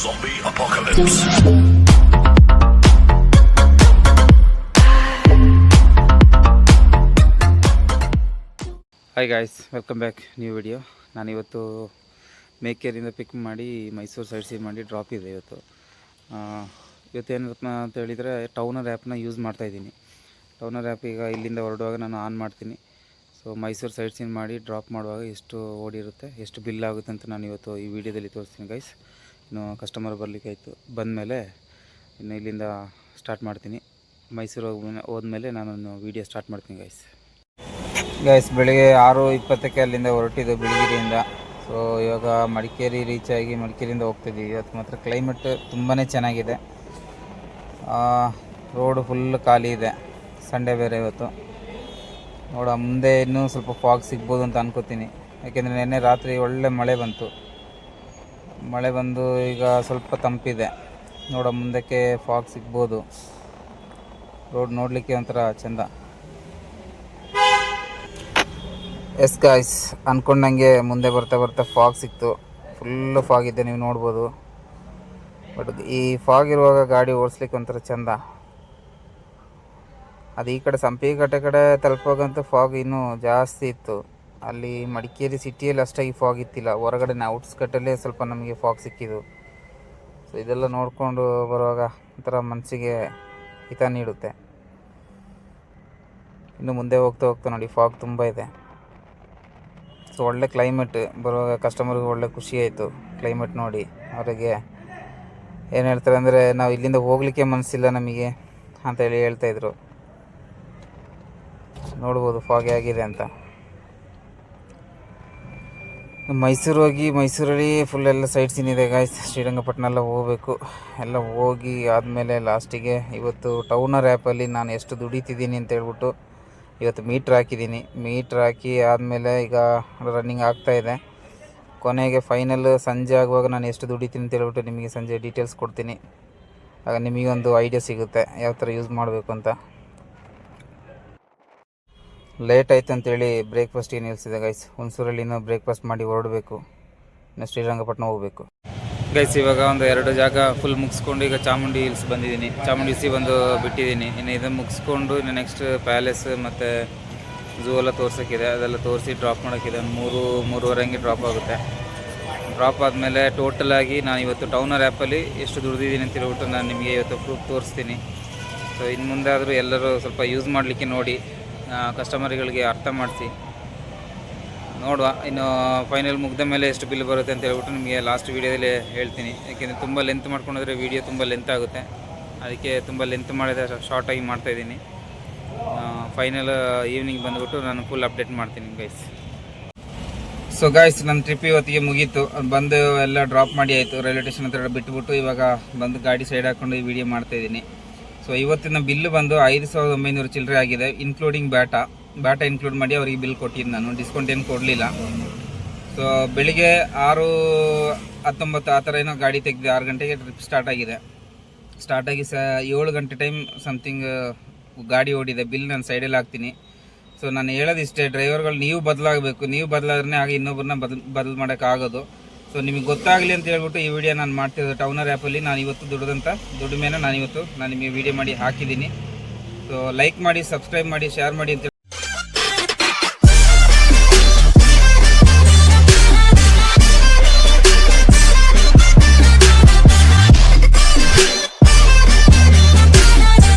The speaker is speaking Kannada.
Zombie apocalypse. Hi guys, welcome back new video. ನಾನಿವತ್ತು ಮೇಕೇರಿಂದ ಪಿಕ್ ಮಾಡಿ ಮೈಸೂರು ಸೈಡ್ ಸೀನ್ ಮಾಡಿ ಡ್ರಾಪ್ ಇದೆ ಇವತ್ತು. ಇವತ್ತೇನಪ್ಪ ಅಂತ ಹೇಳಿದರೆ ಟೌನರ್ ಆ್ಯಪ್ನ ಯೂಸ್ ಮಾಡ್ತಾಯಿದ್ದೀನಿ. ಟೌನರ್ ಆ್ಯಪ್ ಈಗ ಇಲ್ಲಿಂದ ಹೊರಡುವಾಗ ನಾನು ಆನ್ ಮಾಡ್ತೀನಿ. ಸೊ ಮೈಸೂರು ಸೈಡ್ ಸೀನ್ ಮಾಡಿ ಡ್ರಾಪ್ ಮಾಡುವಾಗ ಎಷ್ಟು ಓಡಿರುತ್ತೆ, ಎಷ್ಟು ಬಿಲ್ ಆಗುತ್ತೆ ಅಂತ ನಾನು ಇವತ್ತು ಈ ವಿಡಿಯೋದಲ್ಲಿ ತೋರಿಸ್ತೀನಿ ಗೈಸ್. ಇನ್ನು ಕಸ್ಟಮರ್ ಬರಲಿಕ್ಕೆ ಆಯಿತು, ಬಂದಮೇಲೆ ಇನ್ನು ಇಲ್ಲಿಂದ ಸ್ಟಾರ್ಟ್ ಮಾಡ್ತೀನಿ. ಮೈಸೂರು ಹೋದ್ಮೇಲೆ ನಾನು ವೀಡಿಯೋ ಸ್ಟಾರ್ಟ್ ಮಾಡ್ತೀನಿ ಗೈಸ್. ಬೆಳಿಗ್ಗೆ 6:20ಕ್ಕೆ ಅಲ್ಲಿಂದ ಹೊರಟಿದ್ದು ಬಿಳಿಗಿರಿಯಿಂದ. ಸೊ ಇವಾಗ ಮಡಿಕೇರಿ ರೀಚ್ ಆಗಿ ಮಡಿಕೇರಿಯಿಂದ ಹೋಗ್ತಿದ್ದೀವಿ. ಇವತ್ತು ಮಾತ್ರ ಕ್ಲೈಮೇಟ್ ತುಂಬಾ ಚೆನ್ನಾಗಿದೆ. ರೋಡು ಫುಲ್ ಖಾಲಿ ಇದೆ, ಸಂಡೇ ಬೇರೆ ಇವತ್ತು. ನೋಡ ಮುಂದೆ ಇನ್ನೂ ಸ್ವಲ್ಪ ಫಾಗ್ ಸಿಗ್ಬೋದು ಅಂತ ಅನ್ಕೋತೀನಿ. ಯಾಕೆಂದರೆ ನಿನ್ನೆ ರಾತ್ರಿ ಒಳ್ಳೆ ಮಳೆ ಬಂತು. ಮಳೆ ಬಂದು ಈಗ ಸ್ವಲ್ಪ ತಂಪಿದೆ. ನೋಡ ಮುಂದಕ್ಕೆ ಫಾಗ್ ಸಿಗ್ಬೋದು. ರೋಡ್ ನೋಡಲಿಕ್ಕೆ ಒಂಥರ ಚೆಂದ. ಎಸ್ ಗಾಯ್ಸ್, ಅಂದ್ಕೊಂಡಂಗೆ ಮುಂದೆ ಬರ್ತಾ ಬರ್ತಾ ಫಾಗ್ ಸಿಕ್ತು. ಫುಲ್ಲು ಫಾಗ್ ಇದೆ, ನೀವು ನೋಡ್ಬೋದು. ಬಟ್ ಈ ಫಾಗ್ ಇರುವಾಗ ಗಾಡಿ ಓಡಿಸ್ಲಿಕ್ಕೆ ಒಂಥರ ಚೆಂದ. ಅದು ಈ ಕಡೆ ಸಂಪಿಘಟ್ಟ ಕಡೆ ತಲುಪೋಗಂತೂ ಫಾಗ್ ಇನ್ನೂ ಜಾಸ್ತಿ ಇತ್ತು. ಅಲ್ಲಿ ಮಡಿಕೇರಿ ಸಿಟಿಯಲ್ಲಿ ಅಷ್ಟಾಗಿ ಫಾಗ್ ಇತ್ತಿಲ್ಲ. ಹೊರಗಡೆ ಔಟ್ಸ್ಕಟ್ಟಲ್ಲೇ ಸ್ವಲ್ಪ ನಮಗೆ ಫಾಗ್ ಸಿಕ್ಕಿದ್ದು. ಸೊ ಇದೆಲ್ಲ ನೋಡಿಕೊಂಡು ಬರುವಾಗ ಒಂಥರ ಮನಸ್ಸಿಗೆ ಹಿತ ನೀಡುತ್ತೆ. ಇನ್ನು ಮುಂದೆ ಹೋಗ್ತಾ ಹೋಗ್ತಾ ನೋಡಿ ಫಾಗ್ ತುಂಬ ಇದೆ. ಸೊ ಒಳ್ಳೆ ಕ್ಲೈಮೇಟ್ ಬರುವಾಗ ಕಸ್ಟಮರ್ಗೆ ಒಳ್ಳೆ ಖುಷಿ ಆಯಿತು ಕ್ಲೈಮೇಟ್ ನೋಡಿ. ಅವರಿಗೆ ಏನು ಹೇಳ್ತಾರೆ ಅಂದರೆ, ನಾವು ಇಲ್ಲಿಂದ ಹೋಗಲಿಕ್ಕೆ ಮನಸ್ಸಿಲ್ಲ ನಮಗೆ ಅಂತೇಳಿ ಹೇಳ್ತಾಯಿದ್ರು. ನೋಡ್ಬೋದು ಫಾಗ್ ಆಗಿದೆ ಅಂತ. ಮೈಸೂರು ಹೋಗಿ ಮೈಸೂರಲ್ಲಿ ಫುಲ್ ಎಲ್ಲ ಸೈಟ್ ಸೀನ್ ಇದೆ ಗಾಯ್ಸ್. ಶ್ರೀರಂಗಪಟ್ಟಣ ಎಲ್ಲ ಹೋಗಬೇಕು. ಎಲ್ಲ ಹೋಗಿ ಆದಮೇಲೆ ಲಾಸ್ಟಿಗೆ ಇವತ್ತು ಟೌನರ್ ಆ್ಯಪಲ್ಲಿ ನಾನು ಎಷ್ಟು ದುಡಿತಿದ್ದೀನಿ ಅಂತ ಹೇಳ್ಬಿಟ್ಟು ಇವತ್ತು ಮೀಟ್ರ್ ಹಾಕಿದ್ದೀನಿ. ಮೀಟ್ರ್ ಹಾಕಿ ಆದಮೇಲೆ ಈಗ ರನ್ನಿಂಗ್ ಆಗ್ತಾಯಿದೆ. ಕೊನೆಗೆ ಫೈನಲ್ ಸಂಜೆ ಆಗುವಾಗ ನಾನು ಎಷ್ಟು ದುಡಿತೀನಿ ಅಂತ ಹೇಳ್ಬಿಟ್ಟು ನಿಮಗೆ ಸಂಜೆ ಡೀಟೇಲ್ಸ್ ಕೊಡ್ತೀನಿ. ಆಗ ನಿಮಗೊಂದು ಐಡಿಯಾ ಸಿಗುತ್ತೆ ಯಾವ ಥರ ಯೂಸ್ ಮಾಡಬೇಕು ಅಂತ. ಲೇಟ್ ಆಯಿತು ಅಂತೇಳಿ ಬ್ರೇಕ್ಫಾಸ್ಟಿಗೆ ನಿಲ್ಲಿಸಿದೆ ಗೈಸ್. ಹುಣಸೂರಲ್ಲಿ ಇನ್ನೂ ಬ್ರೇಕ್ಫಾಸ್ಟ್ ಮಾಡಿ ಹೊರಡಬೇಕು. ಇನ್ನು ಶ್ರೀರಂಗಪಟ್ಟಣ ಹೋಗಬೇಕು ಗೈಸ್. ಇವಾಗ ಒಂದು 2 ಜಾಗ ಫುಲ್ ಮುಗಿಸ್ಕೊಂಡು ಈಗ ಚಾಮುಂಡಿ ಹಿಲ್ಸ್ ಬಂದಿದ್ದೀನಿ. ಚಾಮುಂಡಿ ಹಿಲ್ಸಿಗೆ ಬಂದು ಬಿಟ್ಟಿದ್ದೀನಿ. ಇನ್ನು ಇದನ್ನು ಮುಗಿಸ್ಕೊಂಡು ಇನ್ನು ನೆಕ್ಸ್ಟ್ ಪ್ಯಾಲೇಸ್ ಮತ್ತು ಝೂ ಎಲ್ಲ ತೋರ್ಸೋಕ್ಕಿದೆ. ಅದೆಲ್ಲ ತೋರಿಸಿ ಡ್ರಾಪ್ ಮಾಡೋಕ್ಕಿದೆ. 3-3:30 ಹಂಗೆ ಡ್ರಾಪ್ ಆಗುತ್ತೆ. ಡ್ರಾಪ್ ಆದಮೇಲೆ ಟೋಟಲಾಗಿ ನಾನು ಇವತ್ತು ಟೌನರ್ ಆ್ಯಪಲ್ಲಿ ಎಷ್ಟು ದುಡಿದಿದ್ದೀನಿ ಅಂತ ಹೇಳ್ಬಿಟ್ಟು ನಾನು ನಿಮಗೆ ಇವತ್ತು ಪ್ರೂಫ್ ತೋರಿಸ್ತೀನಿ. ಸೊ ಇನ್ನು ಮುಂದೆ ಆದರೂ ಎಲ್ಲರೂ ಸ್ವಲ್ಪ ಯೂಸ್ ಮಾಡಲಿಕ್ಕೆ ನೋಡಿ, ಕಸ್ಟಮರ್ಗಳಿಗೆ ಅರ್ಥ ಮಾಡಿಸಿ ನೋಡುವ. ಇನ್ನು ಫೈನಲ್ ಮುಗ್ದ ಮೇಲೆ ಎಷ್ಟು ಬಿಲ್ ಬರುತ್ತೆ ಅಂತ ಹೇಳ್ಬಿಟ್ಟು ನಿಮಗೆ ಲಾಸ್ಟ್ ವೀಡಿಯೋದಲ್ಲಿ ಹೇಳ್ತೀನಿ. ಯಾಕೆಂದರೆ ತುಂಬ ಲೆಂತ್ ಮಾಡ್ಕೊಂಡ್ರೆ ವೀಡಿಯೋ ತುಂಬ ಲೆಂತ್ ಆಗುತ್ತೆ. ಅದಕ್ಕೆ ತುಂಬ ಲೆಂತ್ ಮಾಡಿದ್ರೆ ಶಾರ್ಟಾಗಿ ಮಾಡ್ತಾಯಿದ್ದೀನಿ. ಫೈನಲ್ ಈವ್ನಿಂಗ್ ಬಂದುಬಿಟ್ಟು ನಾನು ಫುಲ್ ಅಪ್ಡೇಟ್ ಮಾಡ್ತೀನಿ ಗೈಸ್. ಸೊ ಗಾಯ್ಸ್, ನನ್ನ ಟ್ರಿಪ್ ಇವತ್ತಿಗೆ ಮುಗೀತು. ಬಂದು ಎಲ್ಲ ಡ್ರಾಪ್ ಮಾಡಿ ಆಯಿತು. ರೈಲ್ವೆ ಸ್ಟೇಷನ್ ಹತ್ರ ಬಿಟ್ಟುಬಿಟ್ಟು ಇವಾಗ ಬಂದು ಗಾಡಿ ಸೈಡ್ ಹಾಕ್ಕೊಂಡು ಈ ವಿಡಿಯೋ ಮಾಡ್ತಾಯಿದ್ದೀನಿ. ಸೊ ಇವತ್ತಿನ ಬಿಲ್ ಬಂದು 5,900 ಚಿಲ್ಲರೆ ಆಗಿದೆ, ಇನ್ಕ್ಲೂಡಿಂಗ್ ಬ್ಯಾಟಾ ಇನ್ಕ್ಲೂಡ್ ಮಾಡಿ ಅವರಿಗೆ ಬಿಲ್ ಕೊಟ್ಟಿದ್ದು ನಾನು. ಡಿಸ್ಕೌಂಟ್ ಏನು ಕೊಡಲಿಲ್ಲ. ಸೊ ಬೆಳಿಗ್ಗೆ 6:19 ಆ ಥರ ಏನೋ ಗಾಡಿ ತೆಗೆದಿದೆ. 6 ಗಂಟೆಗೆ ಟ್ರಿಪ್ ಸ್ಟಾರ್ಟಾಗಿ 7 ಗಂಟೆ ಟೈಮ್ ಸಮಥಿಂಗ್ ಗಾಡಿ ಓಡಿದೆ. ಬಿಲ್ ನಾನು ಸೈಡಲ್ಲಿ ಹಾಕ್ತೀನಿ. ಸೊ ನಾನು ಹೇಳೋದಿಷ್ಟೇ, ಡ್ರೈವರ್ಗಳು ನೀವು ಬದಲಾಗಬೇಕು. ನೀವು ಬದಲಾದ್ರೆ ಆಗ ಇನ್ನೊಬ್ಬರನ್ನ ಬದಲು ಮಾಡೋಕ್ಕಾಗೋದು. ಸೊ ನಿಮಗೆ ಗೊತ್ತಾಗಲಿ ಅಂತ ಹೇಳ್ಬಿಟ್ಟು ಈ ವಿಡಿಯೋ ನಾನು ಮಾಡ್ತಿರೋದು. ಟೌನರ್ ಆ್ಯಪಲ್ಲಿ ನಾನು ಇವತ್ತು ದುಡಿದಂಥ ದುಡಿಮೆನ ನಾನು ನಿಮಗೆ ವಿಡಿಯೋ ಮಾಡಿ ಹಾಕಿದ್ದೀನಿ. ಸೊ ಲೈಕ್ ಮಾಡಿ, ಸಬ್ಸ್ಕ್ರೈಬ್ ಮಾಡಿ, ಶೇರ್ ಮಾಡಿ ಅಂತ